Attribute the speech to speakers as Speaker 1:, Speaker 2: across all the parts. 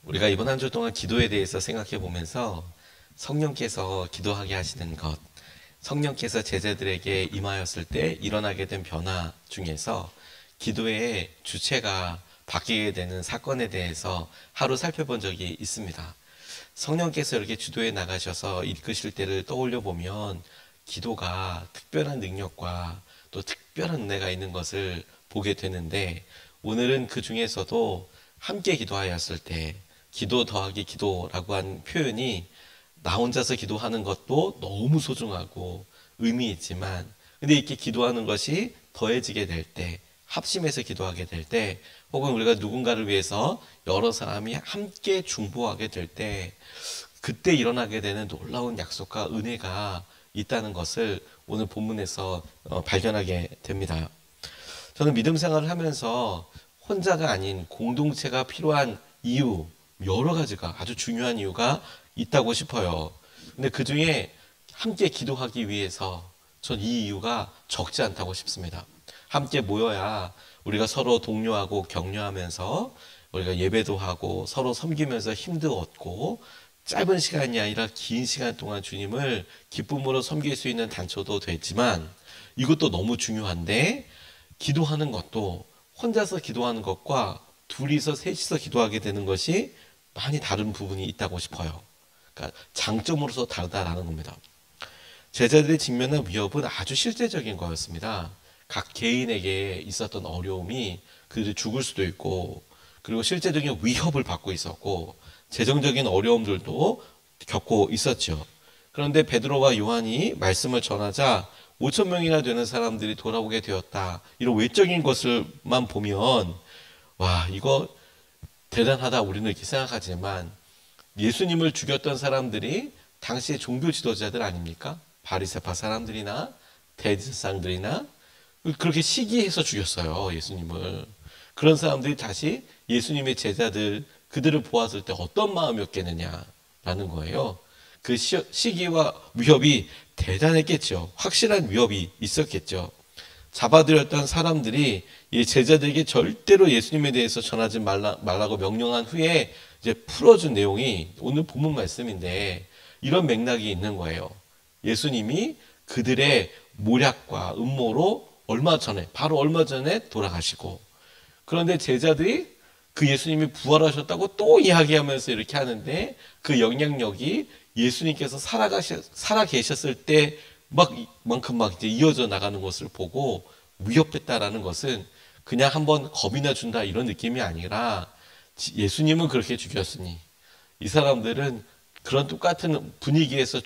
Speaker 1: 우리가 이번 한 주 동안 기도에 대해서 생각해 보면서 성령께서 기도하게 하시는 것, 성령께서 제자들에게 임하였을 때 일어나게 된 변화 중에서 기도의 주체가 바뀌게 되는 사건에 대해서 하루 살펴본 적이 있습니다. 성령께서 이렇게 주도해 나가셔서 이끄실 때를 떠올려 보면 기도가 특별한 능력과 또 특별한 은혜가 있는 것을 보게 되는데, 오늘은 그 중에서도 함께 기도하였을 때, 기도 더하기 기도라고 한 표현이 나 혼자서 기도하는 것도 너무 소중하고 의미 있지만, 근데 이렇게 기도하는 것이 더해지게 될 때, 합심해서 기도하게 될 때, 혹은 우리가 누군가를 위해서 여러 사람이 함께 중보하게 될 때, 그때 일어나게 되는 놀라운 약속과 은혜가 있다는 것을 오늘 본문에서 발견하게 됩니다. 저는 믿음 생활을 하면서 혼자가 아닌 공동체가 필요한 이유, 여러 가지가, 아주 중요한 이유가 있다고 싶어요. 근데 그 중에 함께 기도하기 위해서 전 이 이유가 적지 않다고 싶습니다. 함께 모여야 우리가 서로 독려하고 격려하면서 우리가 예배도 하고 서로 섬기면서 힘도 얻고, 짧은 시간이 아니라 긴 시간 동안 주님을 기쁨으로 섬길 수 있는 단초도 되지만, 이것도 너무 중요한데, 기도하는 것도 혼자서 기도하는 것과 둘이서 셋이서 기도하게 되는 것이 많이 다른 부분이 있다고 싶어요. 그러니까 장점으로서 다르다라는 겁니다. 제자들이 직면한 위협은 아주 실제적인 거였습니다. 각 개인에게 있었던 어려움이 그들이 죽을 수도 있고, 그리고 실제적인 위협을 받고 있었고, 재정적인 어려움들도 겪고 있었죠. 그런데 베드로와 요한이 말씀을 전하자 5천 명이나 되는 사람들이 돌아오게 되었다, 이런 외적인 것을만 보면 와, 이거 대단하다 우리는 이렇게 생각하지만, 예수님을 죽였던 사람들이 당시의 종교 지도자들 아닙니까? 바리새파 사람들이나 대제사장들이나 그렇게 시기해서 죽였어요, 예수님을. 그런 사람들이 다시 예수님의 제자들, 그들을 보았을 때 어떤 마음이었겠느냐라는 거예요. 그 시기와 위협이 대단했겠죠. 확실한 위협이 있었겠죠. 잡아들였던 사람들이 이 제자들에게 절대로 예수님에 대해서 전하지 말라고 명령한 후에 이제 풀어준 내용이 오늘 본문 말씀인데, 이런 맥락이 있는 거예요. 예수님이 그들의 모략과 음모로 바로 얼마 전에 돌아가시고, 그런데 제자들이 그 예수님이 부활하셨다고 또 이야기하면서 이렇게 하는데, 그 영향력이 예수님께서 살아 계셨을 때 만큼 막 이제 이어져 나가는 것을 보고 위협됐다라는 것은 그냥 한번 겁이나 준다 이런 느낌이 아니라, 예수님은 그렇게 죽였으니 이 사람들은 그런 똑같은 분위기에서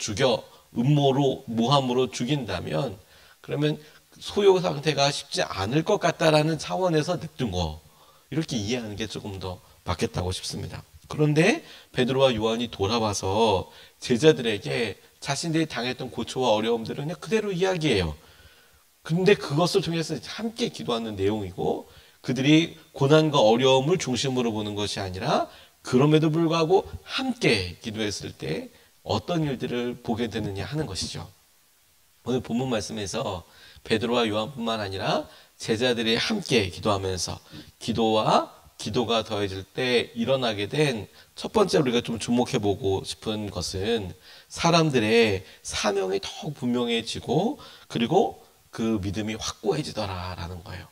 Speaker 1: 음모로 모함으로 죽인다면, 그러면 소요 상태가 쉽지 않을 것 같다라는 차원에서 냅둔 거, 이렇게 이해하는 게 조금 더 맞겠다고 싶습니다. 그런데 베드로와 요한이 돌아와서 제자들에게 자신들이 당했던 고초와 어려움들을 그냥 그대로 이야기해요. 근데 그것을 통해서 함께 기도하는 내용이고, 그들이 고난과 어려움을 중심으로 보는 것이 아니라 그럼에도 불구하고 함께 기도했을 때 어떤 일들을 보게 되느냐 하는 것이죠. 오늘 본문 말씀에서 베드로와 요한뿐만 아니라 제자들이 함께 기도하면서 기도가 더해질 때 일어나게 된 첫 번째 우리가 좀 주목해 보고 싶은 것은, 사람들의 사명이 더욱 분명해지고 그리고 그 믿음이 확고해지더라라는 거예요.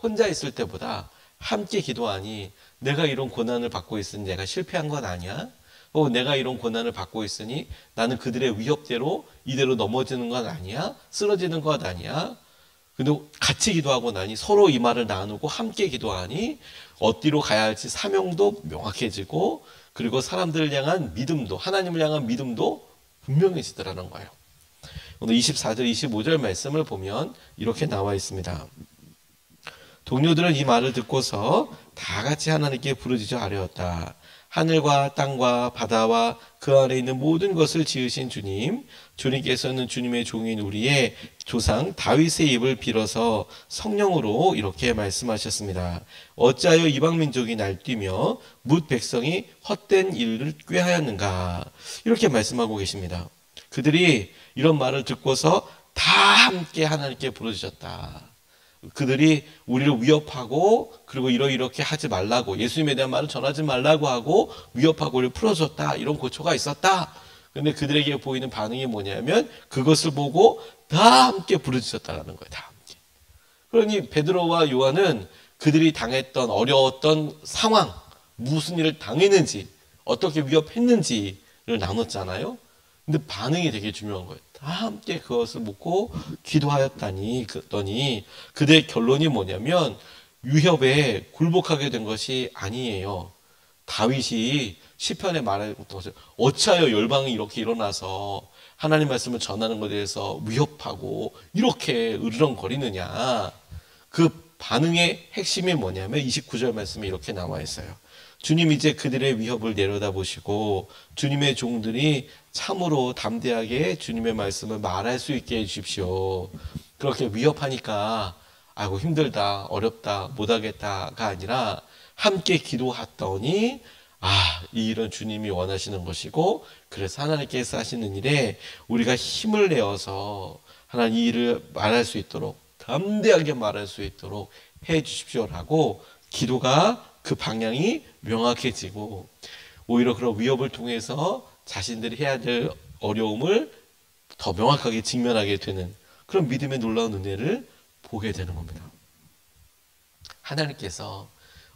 Speaker 1: 혼자 있을 때보다 함께 기도하니, 내가 이런 고난을 받고 있으니 내가 실패한 건 아니야? 내가 이런 고난을 받고 있으니 나는 그들의 위협대로 이대로 넘어지는 건 아니야? 쓰러지는 것 아니야? 근데 같이 기도하고 나니, 서로 이 말을 나누고 함께 기도하니 어디로 가야 할지 사명도 명확해지고, 그리고 사람들을 향한 믿음도, 하나님을 향한 믿음도 분명해지더라는 거예요. 오늘 24절 25절 말씀을 보면 이렇게 나와 있습니다. 동료들은 이 말을 듣고서 다 같이 하나님께 부르짖어 아뢰었다. 하늘과 땅과 바다와 그 안에 있는 모든 것을 지으신 주님께서는 주님의 종인 우리의 조상 다윗의 입을 빌어서 성령으로 이렇게 말씀하셨습니다. 어찌하여 이방 민족이 날뛰며 뭇 백성이 헛된 일을 꾀하였는가? 이렇게 말씀하고 계십니다. 그들이 이런 말을 듣고서 다 함께 하나님께 부르짖었다. 그들이 우리를 위협하고 그리고 이렇게 하지 말라고 예수님에 대한 말을 전하지 말라고 하고 위협하고 우리를 풀어줬다. 이런 고초가 있었다. 근데 그들에게 보이는 반응이 뭐냐면 그것을 보고 다 함께 부르짖었다라는 거예요. 다 함께. 그러니 베드로와 요한은 그들이 당했던 어려웠던 상황, 무슨 일을 당했는지, 어떻게 위협했는지를 나눴잖아요. 근데 반응이 되게 중요한 거예요. 다 함께 그것을 묻고 기도하였다니 그랬더니 그들의 결론이 뭐냐면 위협에 굴복하게 된 것이 아니에요. 다윗이 시편에 말했던 것을 어찌하여 열방이 이렇게 일어나서 하나님 말씀을 전하는 것에 대해서 위협하고 이렇게 으르렁거리느냐. 그 반응의 핵심이 뭐냐면 29절 말씀에 이렇게 나와 있어요. 주님 이제 그들의 위협을 내려다보시고 주님의 종들이 참으로 담대하게 주님의 말씀을 말할 수 있게 해주십시오. 그렇게 위협하니까 아이고 힘들다 어렵다 못하겠다가 아니라 함께 기도했더니 이 일은 주님이 원하시는 것이고 그래서 하나님께서 하시는 일에 우리가 힘을 내어서 하나님 이 일을 말할 수 있도록 담대하게 말할 수 있도록 해 주십시오라고 기도가 그 방향이 명확해지고 오히려 그런 위협을 통해서 자신들이 해야 될 어려움을 더 명확하게 직면하게 되는 그런 믿음의 놀라운 은혜를 보게 되는 겁니다. 하나님께서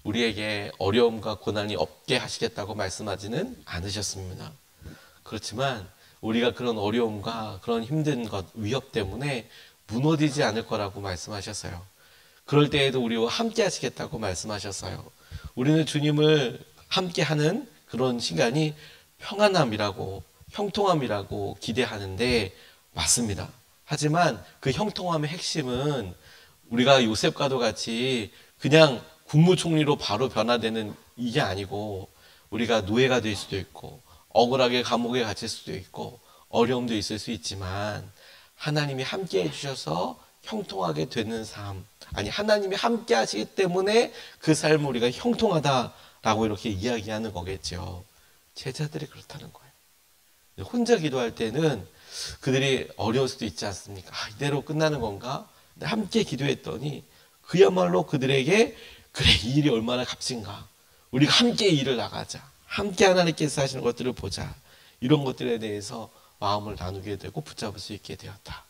Speaker 1: 우리에게 어려움과 고난이 없게 하시겠다고 말씀하지는 않으셨습니다. 그렇지만 우리가 그런 어려움과 그런 힘든 것, 위협 때문에 무너지지 않을 거라고 말씀하셨어요. 그럴 때에도 우리와 함께 하시겠다고 말씀하셨어요. 우리는 주님을 함께 하는 그런 시간이 평안함이라고 형통함이라고 기대하는데 맞습니다. 하지만 그 형통함의 핵심은 우리가 요셉과도 같이 그냥 국무총리로 바로 변화되는 이게 아니고 우리가 노예가 될 수도 있고 억울하게 감옥에 갇힐 수도 있고 어려움도 있을 수 있지만 하나님이 함께 해주셔서 형통하게 되는 삶 하나님이 함께 하시기 때문에 그 삶을 우리가 형통하다라고 이렇게 이야기하는 거겠죠. 제자들이 그렇다는 거예요. 혼자 기도할 때는 그들이 어려울 수도 있지 않습니까? 이대로 끝나는 건가? 근데 함께 기도했더니 그야말로 그들에게 그래 이 일이 얼마나 값진가 우리가 함께 일을 나가자 함께 하나님께서 하시는 것들을 보자 이런 것들에 대해서 마음을 나누게 되고 붙잡을 수 있게 되었다.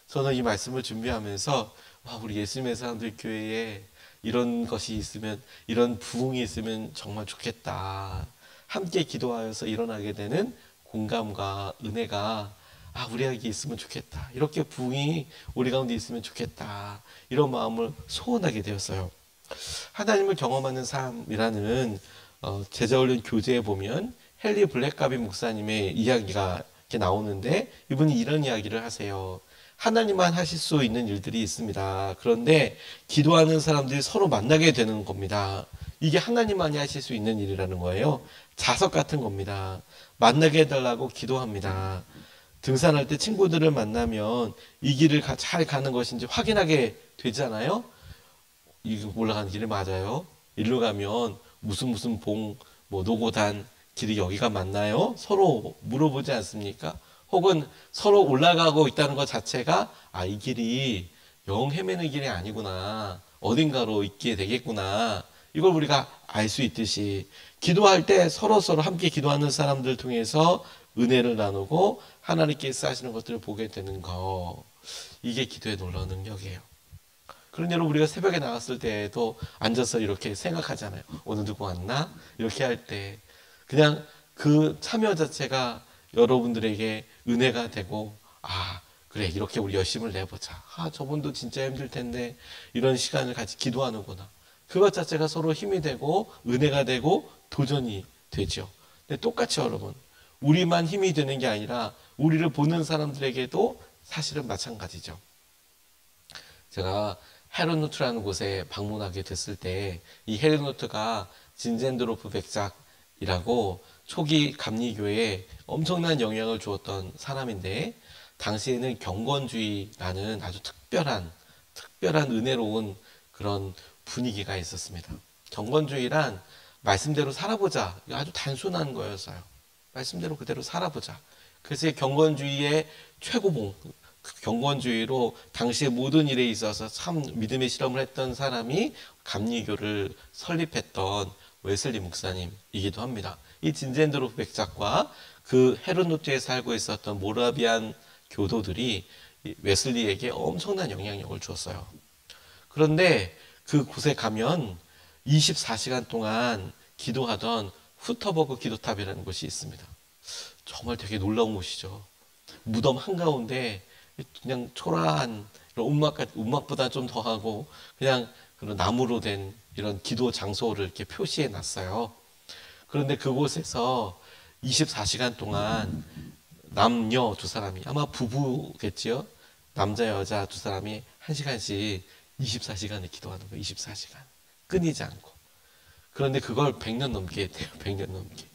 Speaker 1: 저는 이 말씀을 준비하면서 우리 예수님의 사람들 교회에 이런 것이 있으면 이런 부흥이 있으면 정말 좋겠다. 함께 기도하여서 일어나게 되는 공감과 은혜가 우리에게 있으면 좋겠다. 이렇게 부흥이 우리 가운데 있으면 좋겠다. 이런 마음을 소원하게 되었어요. 하나님을 경험하는 삶이라는 제자훈련 교재에 보면 헨리 블랙가비 목사님의 이야기가 이렇게 나오는데 이분이 이런 이야기를 하세요. 하나님만 하실 수 있는 일들이 있습니다. 그런데 기도하는 사람들이 서로 만나게 되는 겁니다. 이게 하나님만이 하실 수 있는 일이라는 거예요. 자석 같은 겁니다. 만나게 해달라고 기도합니다. 등산할 때 친구들을 만나면 이 길을 잘 가는 것인지 확인하게 되잖아요. 이 올라가는 길이 맞아요. 일로 가면 무슨 봉, 노고단 길이 여기가 맞나요? 서로 물어보지 않습니까? 혹은 서로 올라가고 있다는 것 자체가 이 길이 영 헤매는 길이 아니구나. 어딘가로 있게 되겠구나. 이걸 우리가 알 수 있듯이 기도할 때 서로 함께 기도하는 사람들 통해서 은혜를 나누고 하나님께서 하시는 것들을 보게 되는 거. 이게 기도의 놀라운 능력이에요. 그런 여러분 우리가 새벽에 나갔을 때에도 앉아서 이렇게 생각하잖아요. 오늘 누구 왔나? 이렇게 할 때 그냥 그 참여 자체가 여러분들에게 은혜가 되고 그래 이렇게 우리 열심을 내보자. 저분도 진짜 힘들 텐데 이런 시간을 같이 기도하는구나. 그것 자체가 서로 힘이 되고 은혜가 되고 도전이 되죠. 근데 똑같이 여러분 우리만 힘이 되는 게 아니라 우리를 보는 사람들에게도 사실은 마찬가지죠. 제가 헤르노트라는 곳에 방문하게 됐을 때 이 헤르노트가 진젠드로프 백작이라고 초기 감리교회에 엄청난 영향을 주었던 사람인데 당시에는 경건주의라는 아주 특별한 은혜로운 그런 분위기가 있었습니다. 경건주의란 말씀대로 살아보자. 아주 단순한 거였어요. 말씀대로 그대로 살아보자. 그래서 경건주의의 최고봉, 경건주의로 당시의 모든 일에 있어서 참 믿음의 실험을 했던 사람이 감리교를 설립했던 웨슬리 목사님이기도 합니다. 이 진젠드로프 백작과 그 헤르노트에 살고 있었던 모라비안 교도들이 웨슬리에게 엄청난 영향력을 주었어요. 그런데 그곳에 가면 24시간 동안 기도하던 후터버그 기도탑이라는 곳이 있습니다. 정말 되게 놀라운 곳이죠. 무덤 한가운데 그냥 초라한 움막보다 좀 더하고 그냥 그런 나무로 된 이런 기도 장소를 이렇게 표시해 놨어요. 그런데 그곳에서 24시간 동안 남녀 두 사람이, 아마 부부겠지요. 남자 여자 두 사람이 1시간씩 24시간을 기도하는 거예요. 24시간 끊이지 않고. 그런데 그걸 100년 넘게 했대요. 100년 넘게.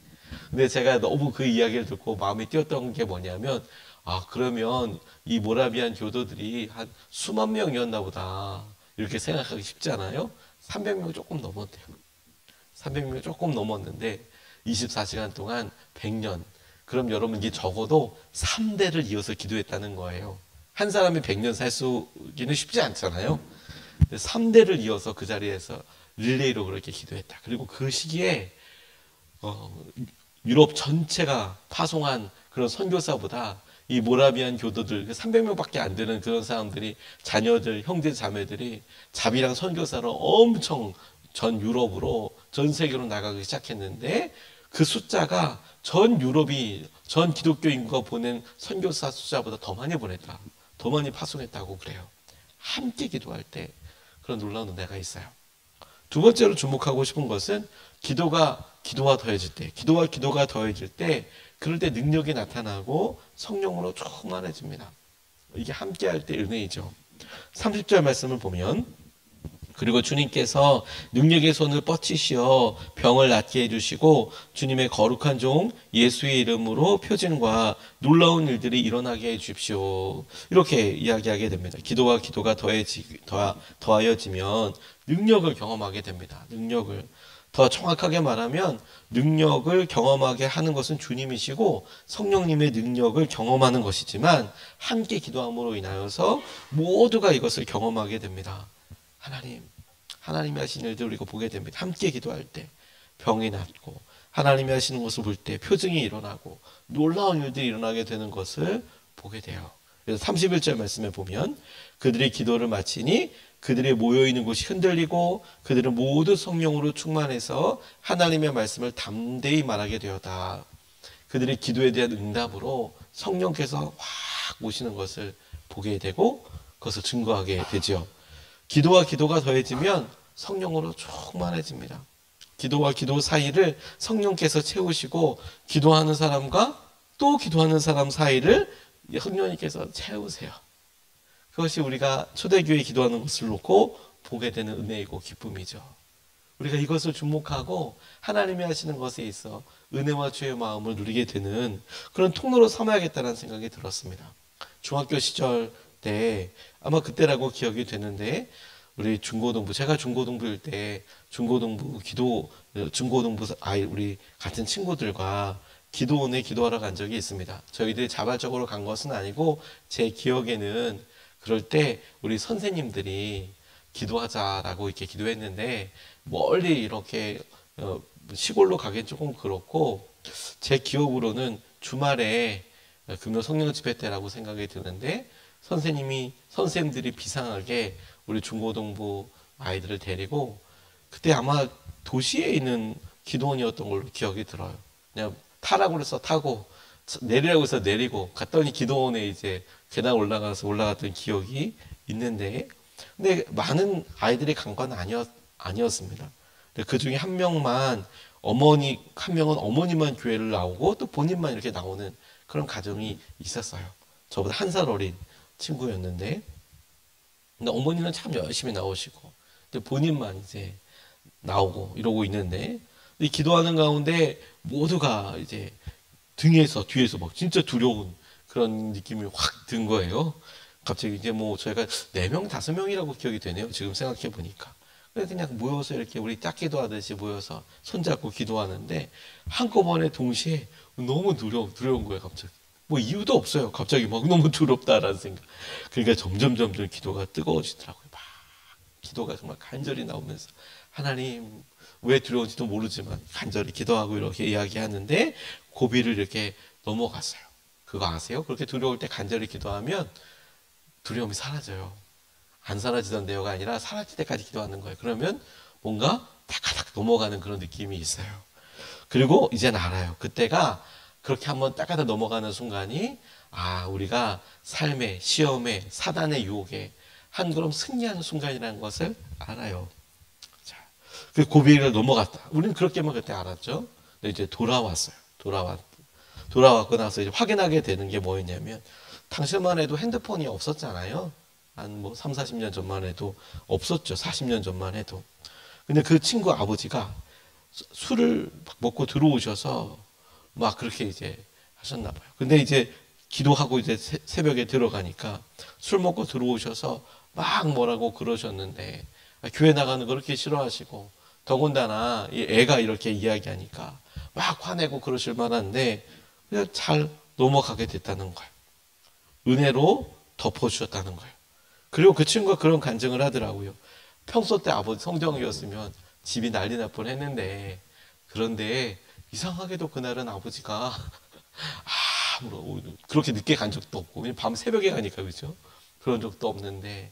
Speaker 1: 근데 제가 너무 그 이야기를 듣고 마음에 띄었던 게 뭐냐면, 아, 그러면 이 모라비안 교도들이 한 수만 명이었나 보다 이렇게 생각하기 쉽지 않아요? 300명 조금 넘었대요. 300명 조금 넘었는데 24시간 동안 100년. 그럼 여러분, 이게 적어도 3대를 이어서 기도했다는 거예요. 한 사람이 100년 살 수기는 쉽지 않잖아요. 3대를 이어서 그 자리에서 릴레이로 그렇게 기도했다. 그리고 그 시기에 유럽 전체가 파송한 그런 선교사보다 이 모라비안 교도들 300명밖에 안 되는 그런 사람들이, 자녀들, 형제 자매들이 자비랑 선교사로 엄청 전 유럽으로, 전 세계로 나가기 시작했는데, 그 숫자가 전 유럽이, 전 기독교 인구가 보낸 선교사 숫자보다 더 많이 보냈다. 더 많이 파송했다고 그래요. 함께 기도할 때 그런 놀라운 은혜가 있어요. 두 번째로 주목하고 싶은 것은 기도가 더해질 때, 기도가 더해질 때, 그럴 때 능력이 나타나고 성령으로 충만해집니다. 이게 함께 할 때 은혜이죠. 30절 말씀을 보면, 그리고 주님께서 능력의 손을 뻗치시어 병을 낫게 해주시고 주님의 거룩한 종 예수의 이름으로 표징과 놀라운 일들이 일어나게 해주십시오. 이렇게 이야기하게 됩니다. 기도가 더하여지면 능력을 경험하게 됩니다. 능력을. 더 정확하게 말하면 능력을 경험하게 하는 것은 주님이시고 성령님의 능력을 경험하는 것이지만, 함께 기도함으로 인하여서 모두가 이것을 경험하게 됩니다. 하나님이 하시는 일들을 우리가 보게 됩니다. 함께 기도할 때 병이 낫고, 하나님이 하시는 것을 볼 때 표징이 일어나고 놀라운 일들이 일어나게 되는 것을 보게 돼요. 그래서 31절 말씀에 보면, 그들의 기도를 마치니 그들이 모여있는 곳이 흔들리고 그들은 모두 성령으로 충만해서 하나님의 말씀을 담대히 말하게 되었다. 그들의 기도에 대한 응답으로 성령께서 확 오시는 것을 보게 되고 그것을 증거하게 되죠. 기도가 더해지면 성령으로 충만해집니다. 기도와 기도 사이를 성령께서 채우시고, 기도하는 사람과 또 기도하는 사람 사이를 성령님께서 채우세요. 그것이 우리가 초대교회 기도하는 것을 놓고 보게 되는 은혜이고 기쁨이죠. 우리가 이것을 주목하고 하나님이 하시는 것에 있어 은혜와 주의 마음을 누리게 되는 그런 통로로 삼아야겠다는 생각이 들었습니다. 중학교 시절 때, 아마 그때라고 기억이 되는데, 우리 제가 중고등부일 때 중고등부 우리 같은 친구들과 기도원에 기도하러 간 적이 있습니다. 저희들이 자발적으로 간 것은 아니고, 제 기억에는 그럴 때 우리 선생님들이 기도하자라고 이렇게 기도했는데, 멀리 이렇게 시골로 가긴 조금 그렇고, 제 기억으로는 주말에 금요 성령 집회 때라고 생각이 드는데, 선생님들이 비상하게 우리 중고등부 아이들을 데리고, 그때 아마 도시에 있는 기도원이었던 걸로 기억이 들어요. 그냥 타라고 해서 타고, 내리라고 해서 내리고, 갔더니 기도원에 이제 계단 올라갔던 기억이 있는데, 근데 많은 아이들이 간 건 아니었습니다. 그 중에 한 명은 어머니만 교회를 나오고 또 본인만 이렇게 나오는 그런 가정이 있었어요. 저보다 한 살 어린 친구였는데, 근데 어머니는 참 열심히 나오시고, 근데 본인만 이제 나오고 이러고 있는데, 기도하는 가운데 모두가 이제 뒤에서 막 진짜 두려운 그런 느낌이 확 든 거예요. 갑자기 이제 저희가 4명, 5명이라고 기억이 되네요. 지금 생각해 보니까. 그냥 모여서 이렇게 우리 짝 기도하듯이 모여서 손잡고 기도하는데, 한꺼번에 동시에 너무 두려운 거예요, 갑자기. 뭐 이유도 없어요. 갑자기 막 너무 두렵다라는 생각. 그러니까 점점 기도가 뜨거워지더라고요. 막 기도가 정말 간절히 나오면서 하나님 왜 두려운지도 모르지만 간절히 기도하고 이렇게 이야기하는데 고비를 이렇게 넘어갔어요. 그거 아세요? 그렇게 두려울 때 간절히 기도하면 두려움이 사라져요. 안 사라지던 데요가 아니라 사라질 때까지 기도하는 거예요. 그러면 뭔가 다가닥 넘어가는 그런 느낌이 있어요. 그리고 이제는 알아요. 그때가 그렇게 한번 따가다 넘어가는 순간이 우리가 삶의 시험에 사단의 유혹에 한 걸음 승리하는 순간이라는 것을 알아요. 자, 그 고비를 넘어갔다. 우리는 그렇게만 그때 알았죠. 근데 이제 돌아왔어요. 돌아왔고 나서 이제 확인하게 되는 게 뭐였냐면 당시만 해도 핸드폰이 없었잖아요. 한 뭐 3, 40년 전만 해도 없었죠. 40년 전만 해도. 근데 그 친구 아버지가 술을 먹고 들어오셔서 막 그렇게 이제 하셨나 봐요. 근데 이제 기도하고 이제 새벽에 들어가니까 술 먹고 들어오셔서 막 뭐라고 그러셨는데 교회 나가는 거 그렇게 싫어하시고 더군다나 이 애가 이렇게 이야기하니까 막 화내고 그러실 만한데 그냥 잘 넘어가게 됐다는 거예요. 은혜로 덮어주셨다는 거예요. 그리고 그 친구가 그런 간증을 하더라고요. 평소 때 아버지 성경이었으면 집이 난리 날 뻔했는데 그런데 이상하게도 그날은 아버지가 그렇게 늦게 간 적도 없고 그냥 밤 새벽에 가니까 그죠? 그런 적도 없는데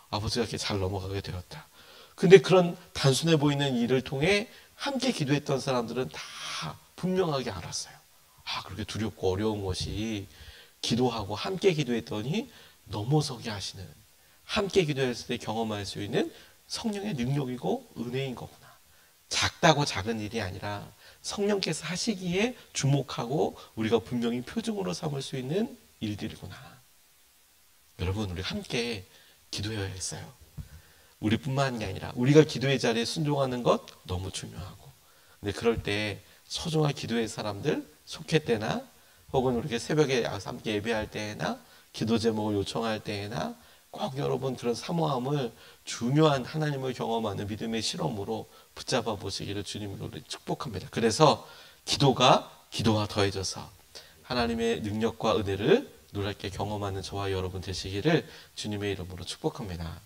Speaker 1: 아버지가 이렇게 잘 넘어가게 되었다. 근데 그런 단순해 보이는 일을 통해 함께 기도했던 사람들은 다 분명하게 알았어요. 그렇게 두렵고 어려운 것이 기도하고 함께 기도했더니 넘어서게 하시는, 함께 기도했을 때 경험할 수 있는 성령의 능력이고 은혜인 거구나. 작다고 작은 일이 아니라 성령께서 하시기에 주목하고 우리가 분명히 표징으로 삼을 수 있는 일들이구나. 여러분, 우리 함께 기도해야겠어요. 우리뿐만이 아니라 우리가 기도의 자리에 순종하는 것 너무 중요하고, 근데 그럴 때 소중한 기도의 사람들 속회 때나 혹은 이렇게 새벽에 함께 예배할 때나 기도 제목을 요청할 때나 꼭 여러분 그런 사모함을 중요한 하나님을 경험하는 믿음의 실험으로 붙잡아 보시기를 주님으로 축복합니다. 그래서 기도가 더해져서 하나님의 능력과 은혜를 놀랍게 경험하는 저와 여러분 되시기를 주님의 이름으로 축복합니다.